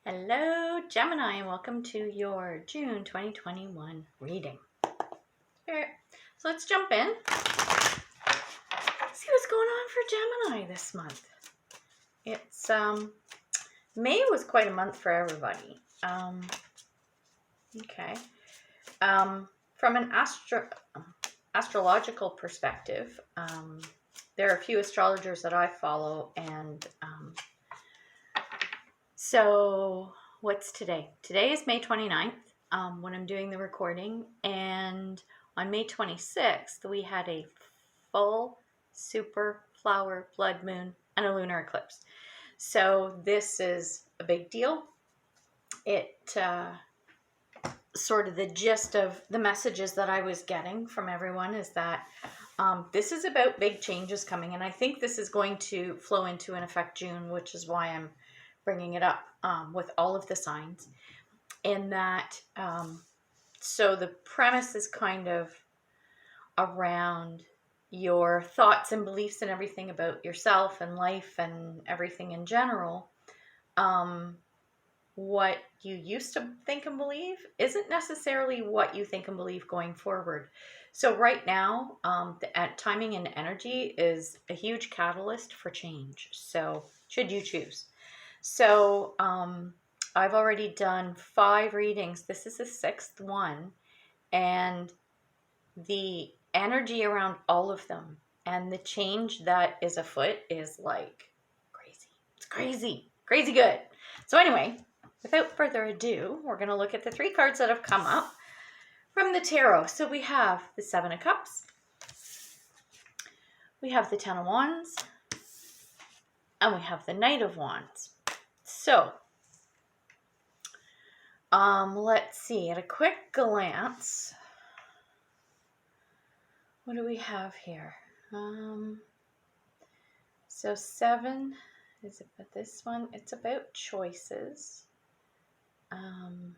Hello, Gemini, and welcome to your June 2021 reading. Spirit. So let's jump in. See what's going on for Gemini this month. It's May was quite a month for everybody. Okay. From an astrological perspective, there are a few astrologers that I follow, and so what's today? Today is May 29th when I'm doing the recording, and on May 26th we had a full super flower blood moon and a lunar eclipse. So this is a big deal. It sort of the gist of the messages that I was getting from everyone is that this is about big changes coming, and I think this is going to flow into and affect June, which is why I'm bringing it up with all of the signs. In that, so the premise is kind of around your thoughts and beliefs and everything about yourself and life and everything in general. What you used to think and believe isn't necessarily what you think and believe going forward. So right now, the timing and energy is a huge catalyst for change. So should you choose. So I've already done 5 readings. This is the 6th one. And the energy around all of them and the change that is afoot is like crazy. It's crazy. Crazy good. So anyway, without further ado, we're going to look at the 3 cards that have come up from the tarot. So we have the 7 of Cups. We have the 10 of Wands. And we have the Knight of Wands. So, let's see. At a quick glance, what do we have here? So 7 is about this one. It's about choices. 10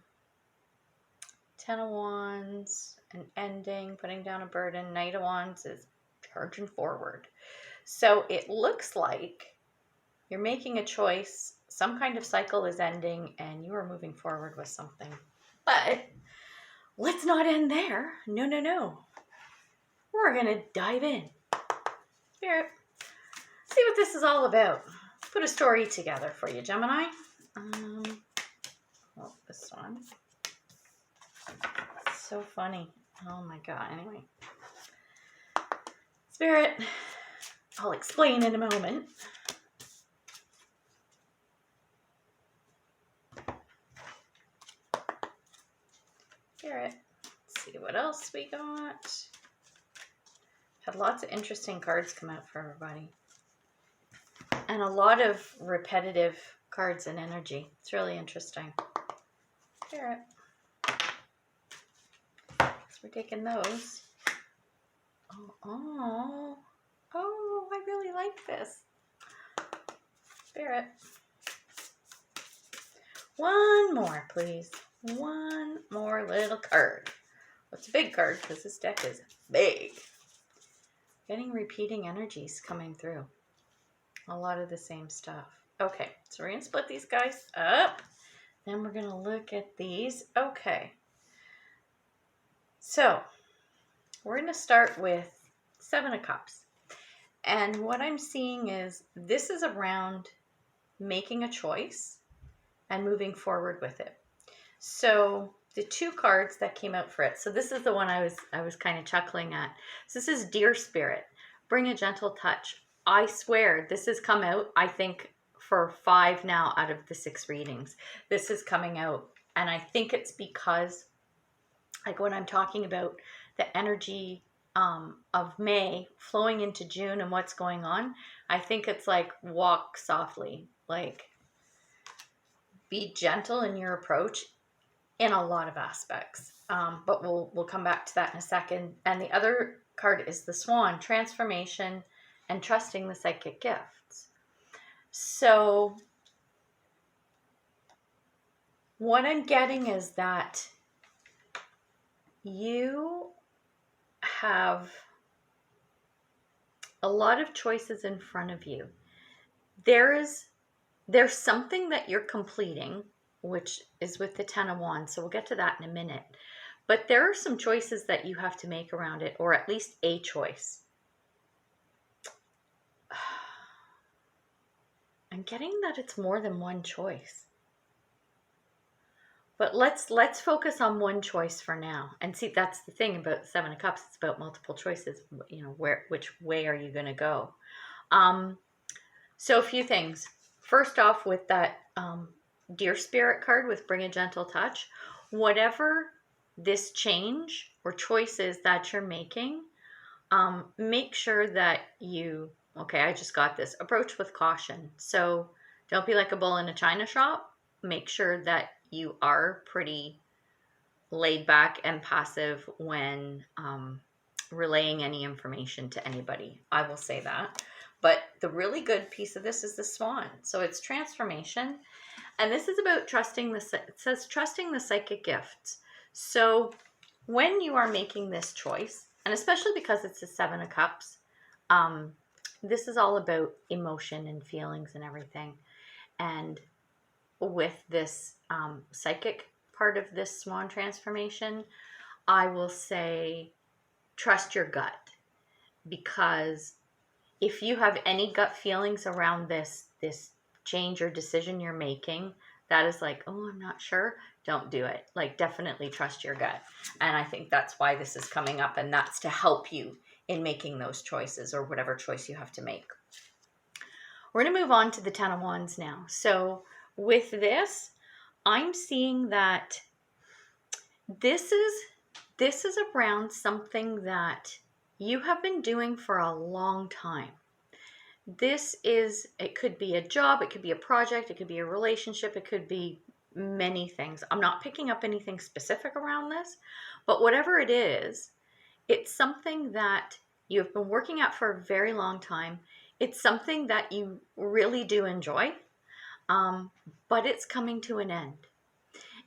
of Wands, an ending, putting down a burden. Knight of Wands is charging forward. So it looks like you're making a choice. Some kind of cycle is ending and you are moving forward with something. But let's not end there. No. We're going to dive in. Spirit, see what this is all about. Put a story together for you, Gemini. Well, this one. So funny. Oh my God. Anyway. Spirit, I'll explain in a moment. Spirit, let's see what else we got. Had lots of interesting cards come out for everybody. And a lot of repetitive cards and energy. It's really interesting. Spirit. So we're taking those. Oh, I really like this. Spirit. One more, please. One more little card. Well, it's a big card because this deck is big. Getting repeating energies coming through. A lot of the same stuff. Okay, so we're going to split these guys up. Then we're going to look at these. Okay. So, we're going to start with 7 of Cups. And what I'm seeing is this is around making a choice and moving forward with it. So the 2 cards that came out for it. So this is the one I was kind of chuckling at. So this is Dear Spirit, bring a gentle touch. I swear this has come out, I think, for 5 now out of the 6 readings. This is coming out. And I think it's because, like when I'm talking about the energy of May flowing into June and what's going on, I think it's like walk softly, like be gentle in your approach in a lot of aspects. But we'll come back to that in a second. And the other card is the Swan, transformation and trusting the psychic gifts. So what I'm getting is that you have a lot of choices in front of you. There's something that you're completing which is with the Ten of Wands. So we'll get to that in a minute. But there are some choices that you have to make around it, or at least a choice. I'm getting that it's more than one choice. But let's focus on one choice for now. And see, that's the thing about the Seven of Cups. It's about multiple choices. You know, which way are you going to go? So a few things. First off, with that Dear Spirit card with Bring a Gentle Touch, whatever this change or choices that you're making, make sure that you, okay, I just got this, approach with caution. So don't be like a bull in a china shop. Make sure that you are pretty laid back and passive when relaying any information to anybody. I will say that. But the really good piece of this is the swan. So it's transformation. And this is about trusting it says trusting the psychic gifts. So when you are making this choice, and especially because it's the Seven of Cups, this is all about emotion and feelings and everything. And with this psychic part of this swan transformation, I will say trust your gut, because if you have any gut feelings around this change or decision you're making that is like, oh, I'm not sure, don't do it. Like, definitely trust your gut. And I think that's why this is coming up, and that's to help you in making those choices or whatever choice you have to make. We're going to move on to the Ten of Wands now. So with this, I'm seeing that this is around something that you have been doing for a long time. It could be a job, it could be a project, it could be a relationship, it could be many things. I'm not picking up anything specific around this, but whatever it is, it's something that you've been working at for a very long time. It's something that you really do enjoy, but it's coming to an end.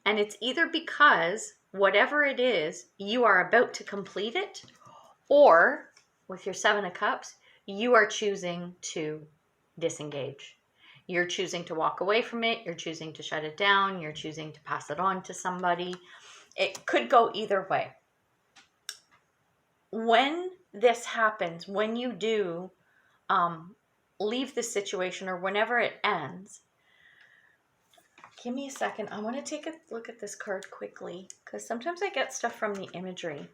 And it's either because whatever it is, you are about to complete it, or with your Seven of Cups, you are choosing to disengage. You're choosing to walk away from it. You're choosing to shut it down. You're choosing to pass it on to somebody. It could go either way. When this happens, when you do leave the situation, or whenever it ends, give me a second. I want to take a look at this card quickly, because sometimes I get stuff from the imagery,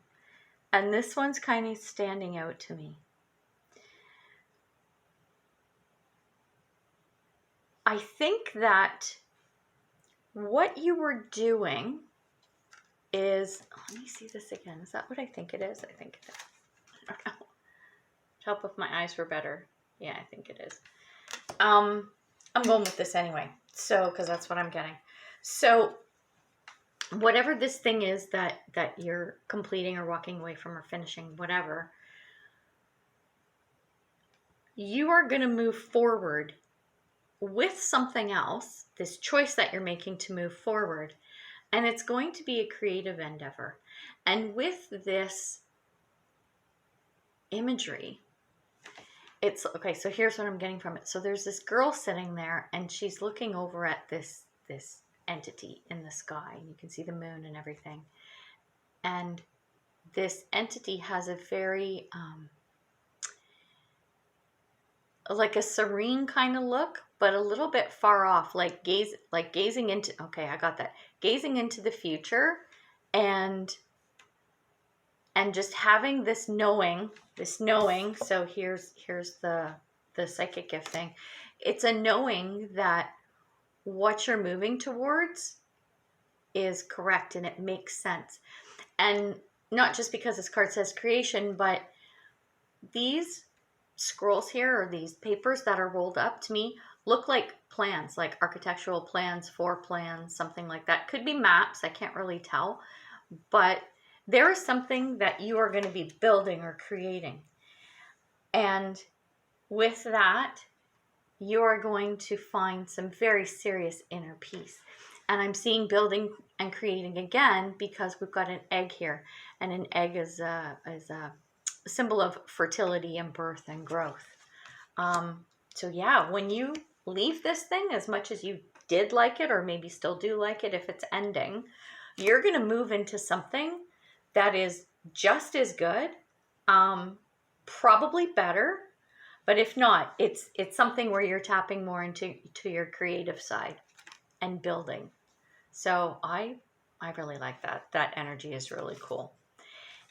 and this one's kind of standing out to me. I think that what you were doing is, let me see this again. Is that what I think it is? I think it is. I don't know. Help if my eyes were better. Yeah, I think it is. I'm going with this anyway. So, because that's what I'm getting. So, whatever this thing is that you're completing or walking away from or finishing, whatever, you are going to move forward with something else, this choice that you're making to move forward, and it's going to be a creative endeavor. And with this imagery, it's okay. So here's what I'm getting from it. So there's this girl sitting there, and she's looking over at this entity in the sky, and you can see the moon and everything. And this entity has a very like a serene kind of look, but a little bit far off, gazing into, okay, I got that. Gazing into the future, and just having this knowing. So here's the psychic gift thing. It's a knowing that what you're moving towards is correct and it makes sense. And not just because this card says creation, but these scrolls here, or these papers that are rolled up, to me look like plans, like architectural plans, floor plans, something like that. Could be maps, I can't really tell, but there is something that you are going to be building or creating, and with that you are going to find some very serious inner peace. And I'm seeing building and creating again, because we've got an egg here, and an egg is a symbol of fertility and birth and growth. So yeah, when you leave this thing, as much as you did like it, or maybe still do like it if it's ending, you're going to move into something that is just as good, probably better. But if not, it's something where you're tapping more into your creative side and building. So I really like that. That energy is really cool.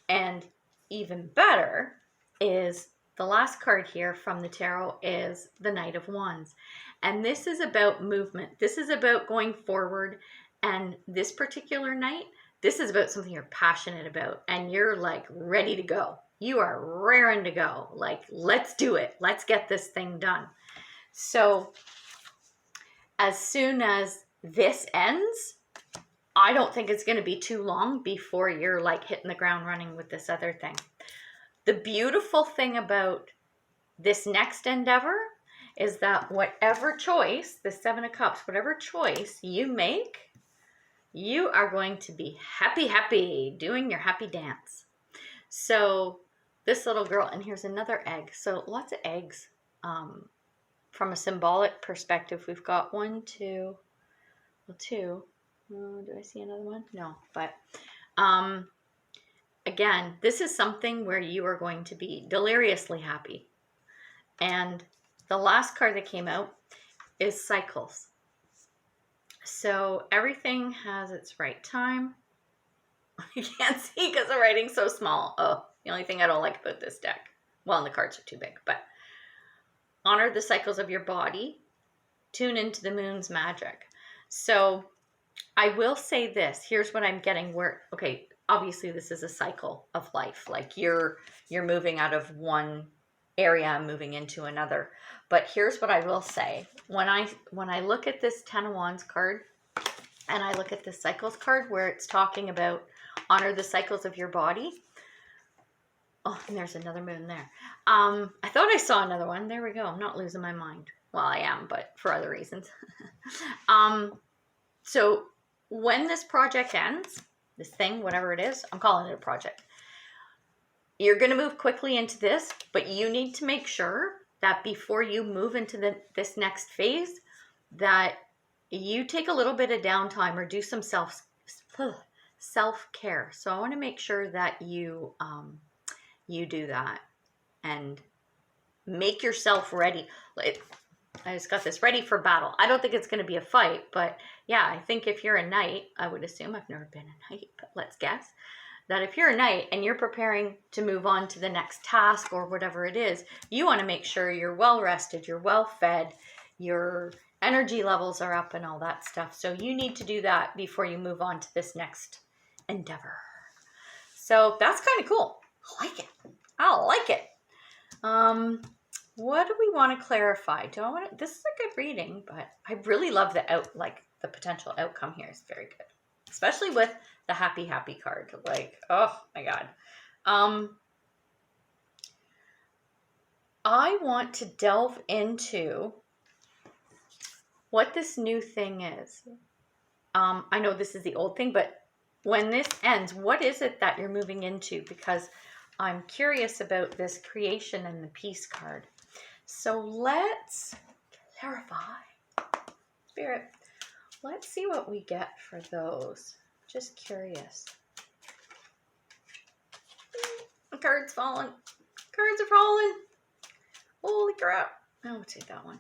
And even better is the last card here from the tarot is the Knight of Wands. And this is about movement. This is about going forward. And this particular night, this is about something you're passionate about and you're like ready to go. You are raring to go. Like, let's do it. Let's get this thing done. So as soon as this ends, I don't think it's going to be too long before you're like hitting the ground running with this other thing. The beautiful thing about this next endeavor is that whatever choice, the Seven of Cups, whatever choice you make, you are going to be happy, doing your happy dance. So this little girl, and here's another egg. So lots of eggs. From a symbolic perspective, we've got two. Oh, do I see another one? No, but again, this is something where you are going to be deliriously happy. And the last card that came out is cycles. So everything has its right time. I can't see because the writing's so small. Oh, the only thing I don't like about this deck. Well, and the cards are too big, but honor the cycles of your body. Tune into the moon's magic. So I will say this. Here's what I'm getting. Okay, obviously this is a cycle of life. Like you're moving out of one area and moving into another. But here's what I will say. When I look at this Ten of Wands card and I look at this cycles card where it's talking about honor the cycles of your body. Oh, and there's another moon there. I thought I saw another one. There we go. I'm not losing my mind. Well, I am, but for other reasons. So when this project ends, this thing, whatever it is, I'm calling it a project. You're going to move quickly into this, but you need to make sure that before you move into this next phase, that you take a little bit of downtime or do some self-care. So I want to make sure that you do that and make yourself ready. I just got this ready for battle. I don't think it's going to be a fight, but yeah, I think if you're a knight, I would assume, I've never been a knight, but let's guess, that if you're a knight and you're preparing to move on to the next task or whatever it is, you want to make sure you're well rested, you're well fed, your energy levels are up and all that stuff. So you need to do that before you move on to this next endeavor. So that's kind of cool. I like it. I like it. What do we want to clarify? This is a good reading, but I really love the potential outcome here is very good. Especially with the happy card. Like, oh my God. I want to delve into what this new thing is. I know this is the old thing, but when this ends, what is it that you're moving into? Because I'm curious about this creation and the peace card. So let's clarify. Spirit, let's see what we get for those. Just curious. The card's falling. Cards are falling. Holy crap. I'll take that one.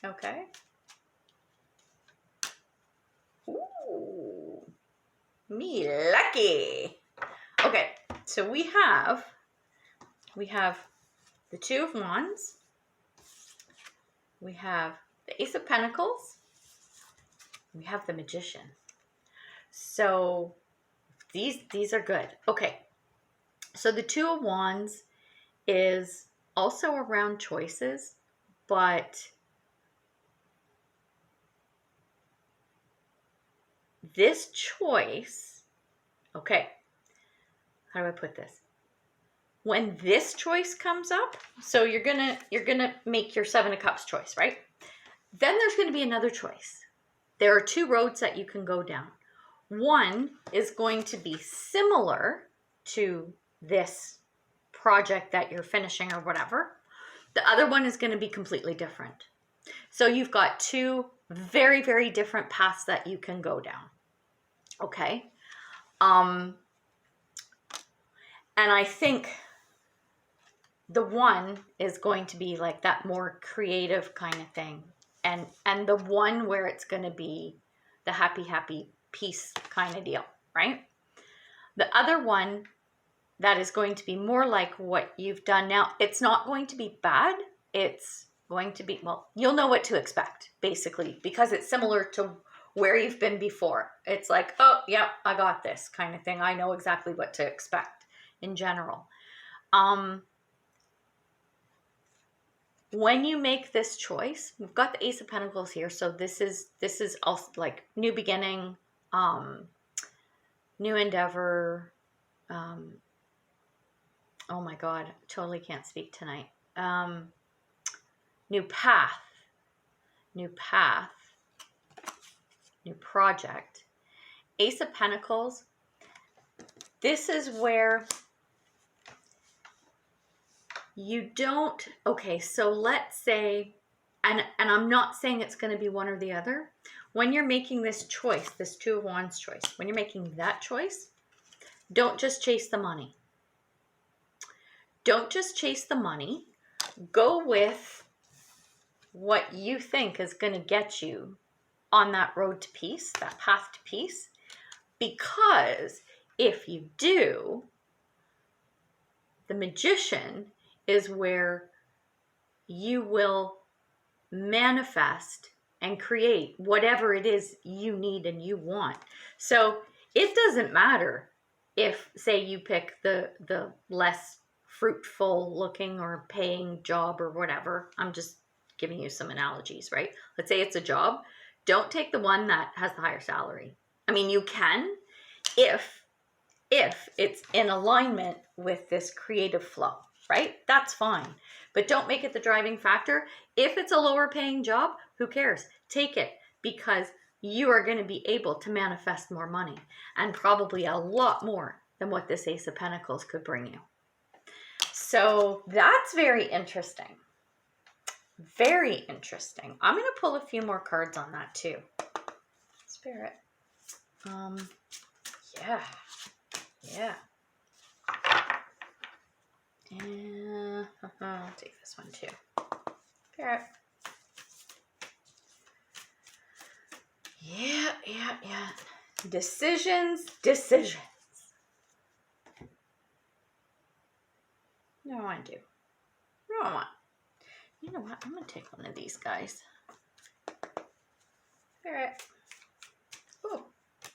Okay. Ooh. Me lucky. Okay, so we have the Two of Wands. We have the Ace of Pentacles. We have the Magician. So these are good. Okay. So the Two of Wands is also around choices, but this choice, okay, how do I put this? When this choice comes up, so you're gonna make your Seven of Cups choice, right? Then there's gonna be another choice. There are two roads that you can go down. One is going to be similar to this project that you're finishing or whatever. The other one is going to be completely different. So you've got two very, very different paths that you can go down. Okay. And I think the one is going to be like that more creative kind of thing. And the one where it's going to be the happy peace kind of deal, right? The other one that is going to be more like what you've done now, it's not going to be bad. It's going to be, well, you'll know what to expect, basically, because it's similar to where you've been before. It's like, oh, yeah, I got this kind of thing. I know exactly what to expect in general. When you make this choice, we've got the Ace of Pentacles here. So this is also like new beginning, new endeavor. Oh my God, totally can't speak tonight. New path, new project. Ace of Pentacles. This is where you don't, okay, so let's say, and I'm not saying it's going to be one or the other. When you're making this choice, this Two of Wands choice, when you're making that choice, don't just chase the money. Don't just chase the money. Go with what you think is going to get you on that road to peace, that path to peace. Because if you do, the Magician is where you will manifest and create whatever it is you need and you want. So it doesn't matter if, say, you pick the less fruitful looking or paying job or whatever. I'm just giving you some analogies, right? Let's say it's a job. Don't take the one that has the higher salary. I mean, you can if it's in alignment with this creative flow, right? That's fine. But don't make it the driving factor. If it's a lower paying job, who cares? Take it, because you are going to be able to manifest more money, and probably a lot more than what this Ace of Pentacles could bring you. So that's very interesting. Very interesting. I'm going to pull a few more cards on that too. Spirit. Yeah. And I'll take this one too. Spirit. Yeah. Decisions. No, I do. No, I want. You know what? I'm going to take one of these guys. Spirit. Oh,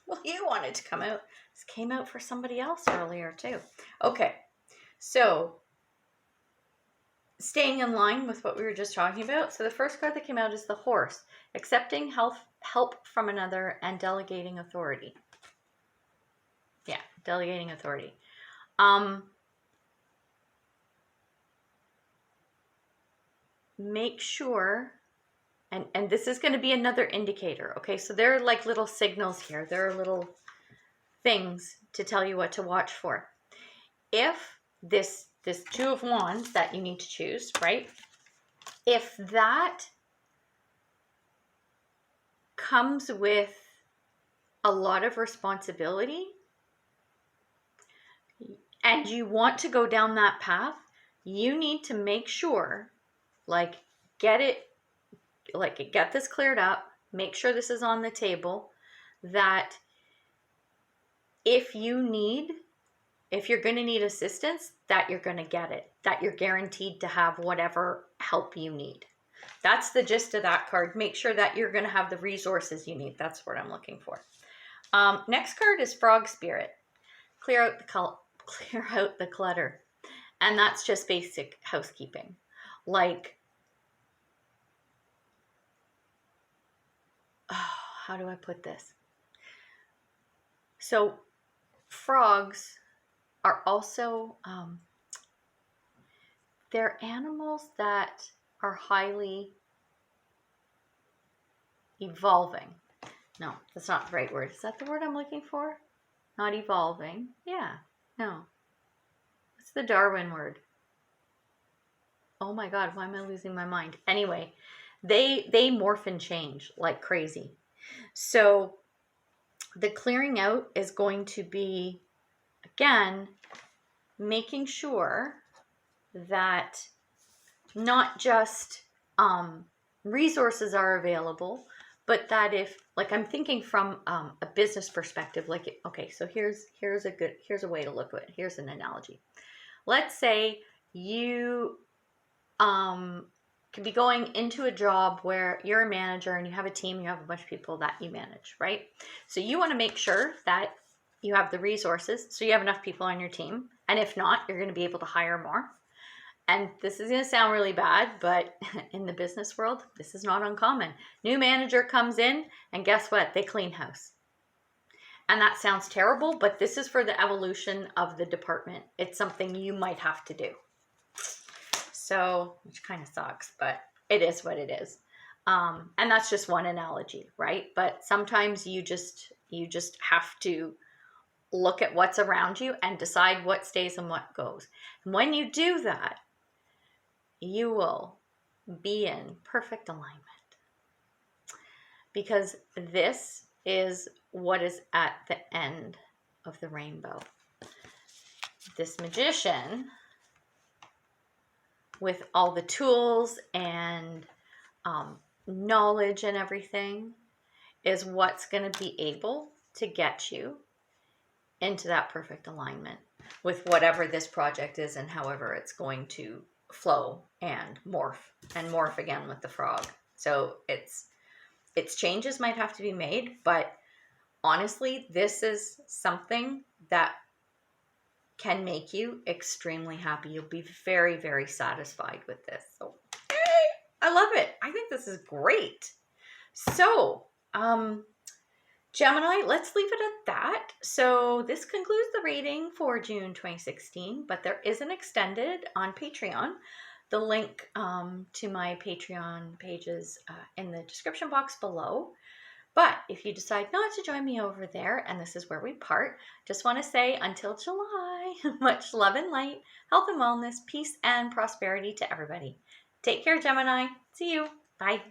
well, you wanted to come out. This came out for somebody else earlier too. Okay, so staying in line with what we were just talking about. So the first card that came out is the Horse. Accepting help from another and delegating authority. Yeah, delegating authority. Make sure, and this is going to be another indicator, okay? So there are like little signals here. There are little things to tell you what to watch for. If this Two of Wands that you need to choose, right? If that comes with a lot of responsibility and you want to go down that path, you need to make sure, like, get this cleared up, make sure this is on the table, that if you're going to need assistance, that you're going to get it, that you're guaranteed to have whatever help you need. That's the gist of that card. Make sure that you're going to have the resources you need. That's what I'm looking for. Next card is Frog Spirit. Clear out the clutter. And that's just basic housekeeping. Like, how do I put this? So frogs are also, they're animals that are highly evolving. No, that's not the right word. Is that the word I'm looking for? Not evolving. Yeah, no. What's the Darwin word? Oh my God, why am I losing my mind? Anyway, They morph and change like crazy. So the clearing out is going to be, again, making sure that not just resources are available, but that if, like, I'm thinking from a business perspective, like, okay, so here's a way to look at it. Here's an analogy. Let's say you could be going into a job where you're a manager and you have a team, you have a bunch of people that you manage, right? So you want to make sure that you have the resources, so you have enough people on your team. And if not, you're going to be able to hire more. And this is going to sound really bad, but in the business world, this is not uncommon. New manager comes in, and guess what? They clean house. And that sounds terrible, but this is for the evolution of the department. It's something you might have to do. So, which kind of sucks, but it is what it is. And that's just one analogy, right? But sometimes you just have to look at what's around you and decide what stays and what goes. And when you do that, you will be in perfect alignment, because this is what is at the end of the rainbow. This magician, with all the tools and knowledge and everything, is what's going to be able to get you into that perfect alignment with whatever this project is and however it's going to flow and morph again with the frog. So its changes might have to be made, but honestly, this is something that can make you extremely happy. You'll be very, very satisfied with this. So I love it. I think this is great. So, Gemini, let's leave it at that. So this concludes the reading for June 2016, but there is an extended on Patreon. The link to my Patreon page is in the description box below. But if you decide not to join me over there, and this is where we part, just want to say until July, much love and light, health and wellness, peace and prosperity to everybody. Take care, Gemini. See you. Bye.